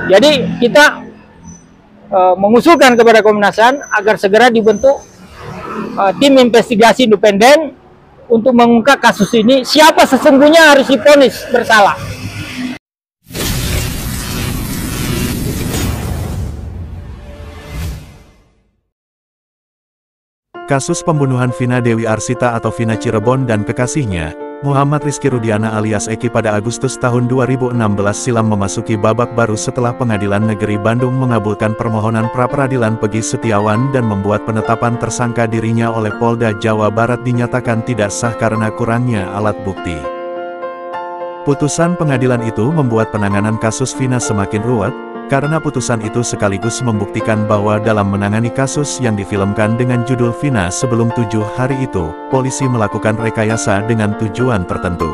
Jadi kita mengusulkan kepada Komnas HAM agar segera dibentuk tim investigasi independen untuk mengungkap kasus ini, siapa sesungguhnya harus divonis bersalah. Kasus pembunuhan Vina Dewi Arsita atau Vina Cirebon dan kekasihnya, Muhammad Rizky Rudiana alias Eki pada Agustus tahun 2016 silam memasuki babak baru setelah Pengadilan Negeri Bandung mengabulkan permohonan pra-peradilan Peggy Setiawan dan membuat penetapan tersangka dirinya oleh Polda Jawa Barat dinyatakan tidak sah karena kurangnya alat bukti. Putusan pengadilan itu membuat penanganan kasus Vina semakin ruwet, karena putusan itu sekaligus membuktikan bahwa dalam menangani kasus yang difilmkan dengan judul Vina sebelum 7 hari itu, polisi melakukan rekayasa dengan tujuan tertentu.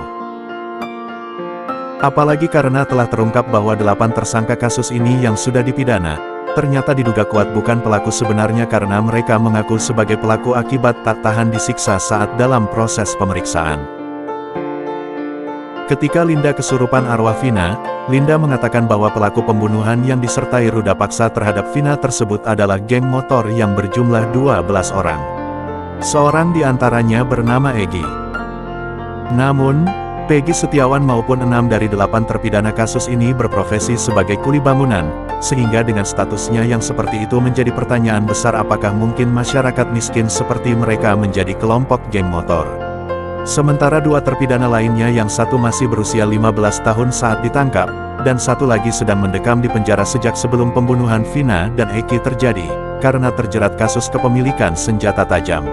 Apalagi karena telah terungkap bahwa 8 tersangka kasus ini yang sudah dipidana, ternyata diduga kuat bukan pelaku sebenarnya karena mereka mengaku sebagai pelaku akibat tak tahan disiksa saat dalam proses pemeriksaan. Ketika Linda kesurupan arwah Vina, Linda mengatakan bahwa pelaku pembunuhan yang disertai ruda paksa terhadap Vina tersebut adalah geng motor yang berjumlah 12 orang. Seorang di antaranya bernama Egy. Namun, Peggy Setiawan maupun 6 dari 8 terpidana kasus ini berprofesi sebagai kuli bangunan, sehingga dengan statusnya yang seperti itu menjadi pertanyaan besar apakah mungkin masyarakat miskin seperti mereka menjadi kelompok geng motor. Sementara 2 terpidana lainnya yang satu masih berusia 15 tahun saat ditangkap, dan satu lagi sedang mendekam di penjara sejak sebelum pembunuhan Vina dan Eki terjadi, karena terjerat kasus kepemilikan senjata tajam.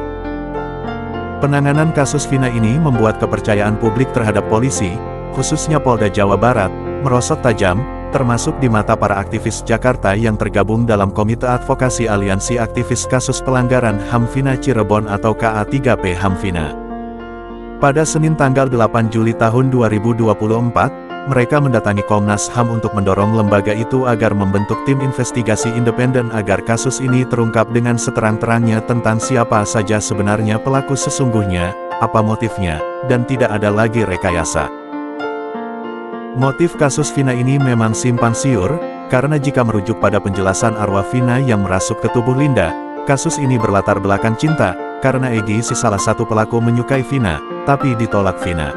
Penanganan kasus Vina ini membuat kepercayaan publik terhadap polisi, khususnya Polda Jawa Barat, merosot tajam, termasuk di mata para aktivis Jakarta yang tergabung dalam Komite Advokasi Aliansi Aktivis Kasus Pelanggaran HAM Vina Cirebon atau KA3P HAM Vina. Pada Senin tanggal 8 Juli tahun 2024, mereka mendatangi Komnas HAM untuk mendorong lembaga itu agar membentuk tim investigasi independen agar kasus ini terungkap dengan seterang-terangnya tentang siapa saja sebenarnya pelaku sesungguhnya, apa motifnya, dan tidak ada lagi rekayasa. Motif kasus Vina ini memang simpang siur, karena jika merujuk pada penjelasan arwah Vina yang merasuk ke tubuh Linda, kasus ini berlatar belakang cinta, karena Egy si salah satu pelaku menyukai Vina, tapi ditolak Vina.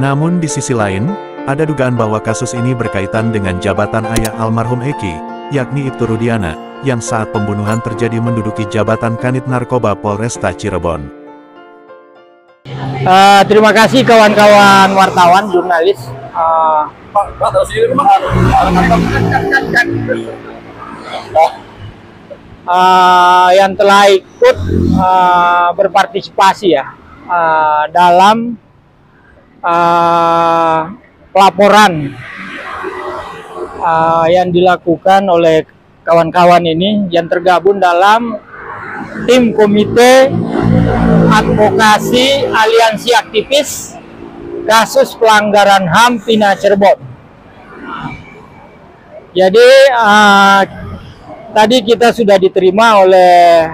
Namun di sisi lain, ada dugaan bahwa kasus ini berkaitan dengan jabatan ayah almarhum Eki, yakni Ibtu Rudiana, yang saat pembunuhan terjadi menduduki jabatan Kanit Narkoba Polresta Cirebon. Terima kasih kawan-kawan wartawan, jurnalis. Yang telah ikut berpartisipasi ya dalam pelaporan yang dilakukan oleh kawan-kawan ini yang tergabung dalam tim Komite Advokasi Aliansi Aktivis Kasus Pelanggaran HAM Vina Cirebon. Jadi tadi kita sudah diterima oleh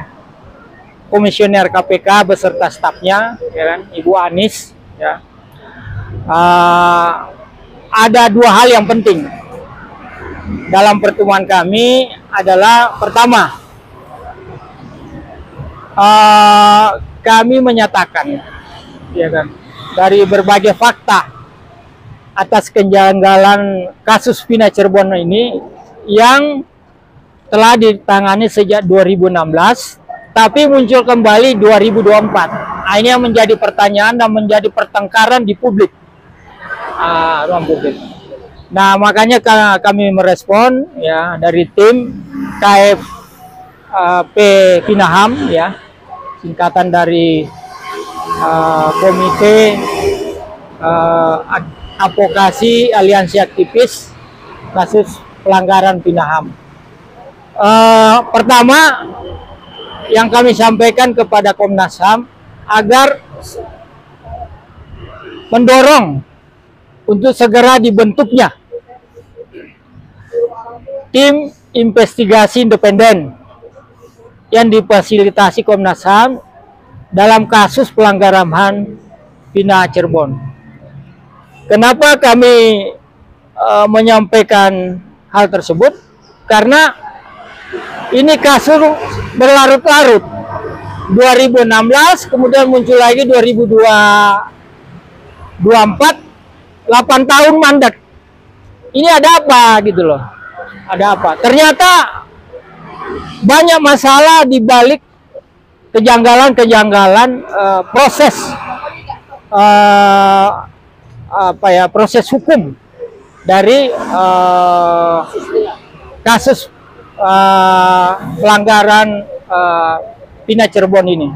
Komisioner KPK beserta stafnya, ya kan, Ibu Anis. Ya. Ada 2 hal yang penting dalam pertemuan kami adalah pertama, kami menyatakan, ya kan, dari berbagai fakta atas kejanggalan kasus Vina Cirebon ini yang telah ditangani sejak 2016, tapi muncul kembali 2024. Ini yang menjadi pertanyaan dan menjadi pertengkaran di publik, ruang publik. Nah, makanya kami merespon ya dari tim KFP Vina HAM ya, singkatan dari Komite Advokasi Aliansi Aktivis Kasus Pelanggaran Vina HAM. Pertama, yang kami sampaikan kepada Komnas HAM agar mendorong untuk segera dibentuknya tim investigasi independen yang difasilitasi Komnas HAM dalam kasus pelanggaran HAM Vina Cirebon. Kenapa kami menyampaikan hal tersebut karena ini kasus berlarut-larut. 2016 kemudian muncul lagi 2024, 8 tahun mandat. Ini ada apa gitu loh? Ada apa? Ternyata banyak masalah di balik kejanggalan-kejanggalan proses proses hukum dari kasus pelanggaran Pina Cirebon ini.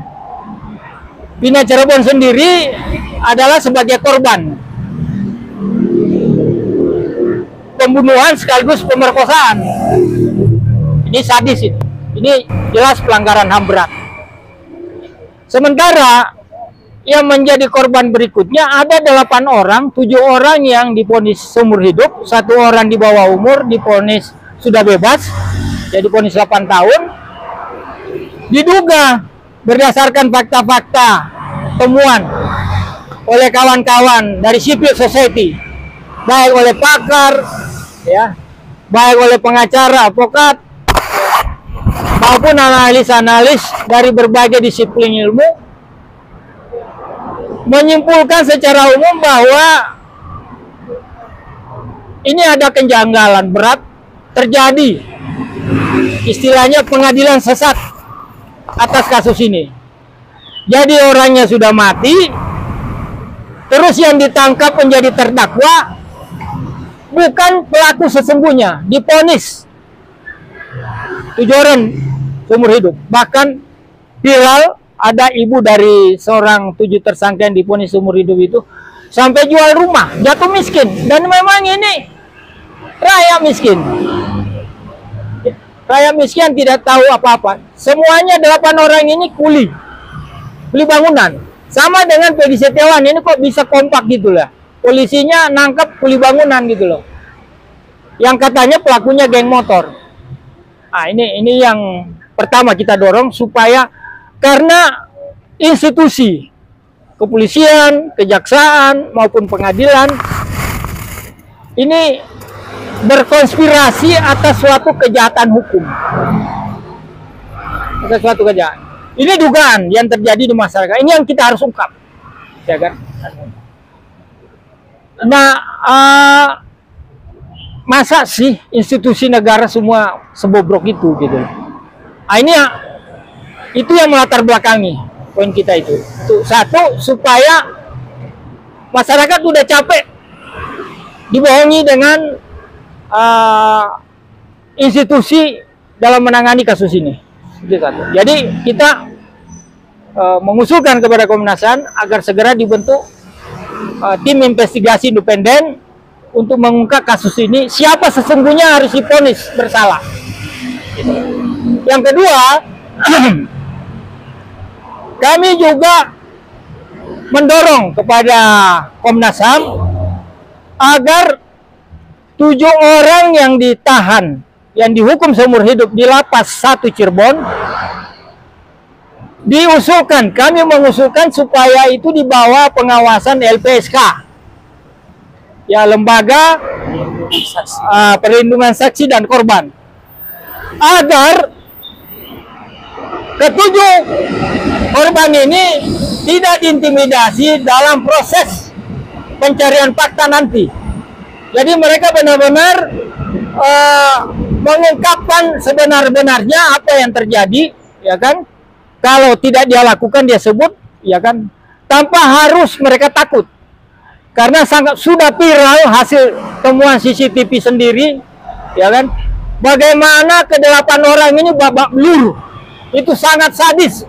Pina Cirebon sendiri adalah sebagai korban pembunuhan sekaligus pemerkosaan. Ini sadis ini. Ini jelas pelanggaran HAM berat. Sementara yang menjadi korban berikutnya ada 8 orang, 7 orang yang divonis seumur hidup, 1 orang di bawah umur divonis sudah bebas, jadi vonis 8 tahun. Diduga berdasarkan fakta-fakta temuan oleh kawan-kawan dari civil society, baik oleh pakar, ya, baik oleh pengacara, advokat, maupun analis-analis dari berbagai disiplin ilmu, menyimpulkan secara umum bahwa ini ada kejanggalan berat terjadi, istilahnya pengadilan sesat atas kasus ini. Jadi orangnya sudah mati, terus yang ditangkap menjadi terdakwa bukan pelaku sesungguhnya, divonis 7 orang seumur hidup. Bahkan viral ada ibu dari seorang 7 tersangka yang divonis seumur hidup itu sampai jual rumah, jatuh miskin. Dan memang ini rakyat miskin. Rakyat miskin tidak tahu apa-apa. Semuanya 8 orang ini kuli bangunan. Sama dengan Peggy Setiawan, ini kok bisa kompak gitu lah. Polisinya nangkap kuli bangunan gitu loh. Yang katanya pelakunya geng motor. Nah, ini yang pertama kita dorong supaya, karena institusi kepolisian, kejaksaan maupun pengadilan ini berkonspirasi atas suatu kejahatan hukum, atas suatu kejahatan. Ini dugaan yang terjadi di masyarakat. Ini yang kita harus ungkap, ya kan? Nah, masa sih institusi negara semua sebobrok itu gitu? Nah, ini ya, itu yang melatar belakangi poin kita itu. Satu, supaya masyarakat udah capek dibohongi dengan institusi dalam menangani kasus ini. Jadi kita mengusulkan kepada Komnas HAM agar segera dibentuk tim investigasi independen untuk mengungkap kasus ini, siapa sesungguhnya harus divonis bersalah. Yang kedua, kami juga mendorong kepada Komnas HAM agar 7 orang yang ditahan, yang dihukum seumur hidup di Lapas 1 Cirebon, diusulkan, kami mengusulkan supaya itu dibawa pengawasan LPSK, ya, lembaga perlindungan saksi dan korban, agar ke-7 korban ini tidak diintimidasi dalam proses pencarian fakta nanti. Jadi mereka benar-benar mengungkapkan sebenar-benarnya apa yang terjadi, ya kan? Kalau tidak dia lakukan, dia sebut, ya kan? Tanpa harus mereka takut. Karena sudah viral hasil temuan CCTV sendiri, ya kan? Bagaimana ke-8 orang ini babak belur. Itu sangat sadis.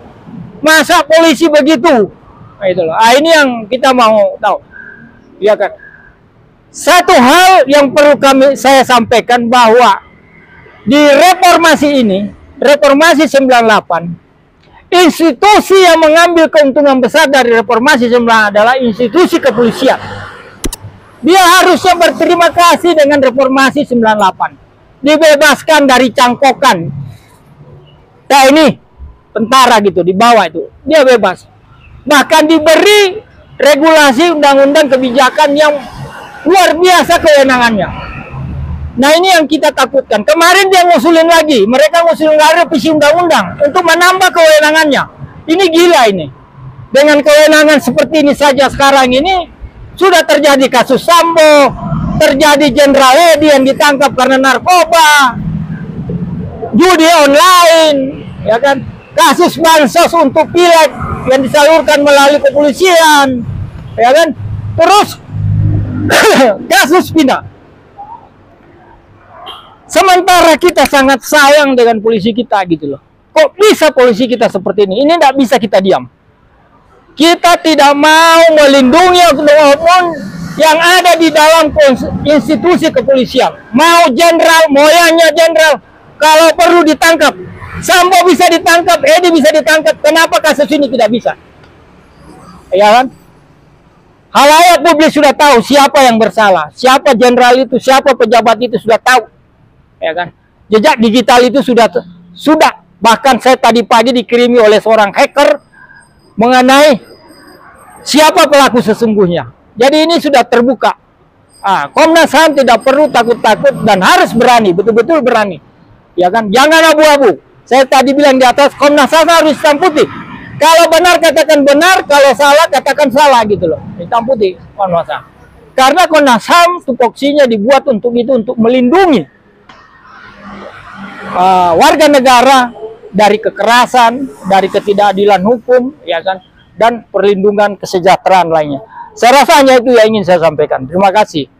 Masa polisi begitu? Nah, itu loh. Ini yang kita mau tahu. Ya kan? Satu hal yang perlu saya sampaikan, bahwa di reformasi ini, reformasi 98, institusi yang mengambil keuntungan besar dari reformasi 98 adalah institusi kepolisian. Dia harusnya berterima kasih dengan reformasi 98. Dibebaskan dari cangkokan TNI, tentara gitu, di bawah itu. Dia bebas. Bahkan diberi regulasi undang-undang kebijakan yang luar biasa kewenangannya. Nah ini yang kita takutkan. Kemarin dia ngusulin lagi, mereka ngusulin revisi undang-undang untuk menambah kewenangannya. Ini gila ini. Dengan kewenangan seperti ini saja sekarang ini sudah terjadi kasus Sambo, terjadi Jenderal Edi yang ditangkap karena narkoba, judi online, ya kan? Kasus bansos untuk pileg yang disalurkan melalui kepolisian, ya kan? Terus kasus Vina. Sementara kita sangat sayang dengan polisi kita gitu loh. Kok bisa polisi kita seperti ini? Ini tidak bisa kita diam. Kita tidak mau melindungi oknum yang ada di dalam institusi kepolisian. Mau jenderal, moyangnya jenderal, kalau perlu ditangkap. Sambo bisa ditangkap, Edi bisa ditangkap. Kenapa kasus ini tidak bisa? Ya kan? Halayak publik sudah tahu siapa yang bersalah, siapa jenderal itu, siapa pejabat itu sudah tahu. Ya kan? Jejak digital itu sudah bahkan saya tadi pagi dikirimi oleh seorang hacker mengenai siapa pelaku sesungguhnya. Jadi ini sudah terbuka. Komnas HAM tidak perlu takut-takut dan harus berani, betul-betul berani. Ya kan? Jangan abu-abu. Saya tadi bilang di atas, Komnas HAM harus hitam putih. Kalau benar katakan benar, kalau salah katakan salah gitu loh. Hitam putih Komnas HAM. Karena Komnas HAM tupoksinya dibuat untuk itu, untuk melindungi warga negara dari kekerasan, dari ketidakadilan hukum, ya kan, dan perlindungan kesejahteraan lainnya. Saya rasa hanya itu yang ingin saya sampaikan. Terima kasih.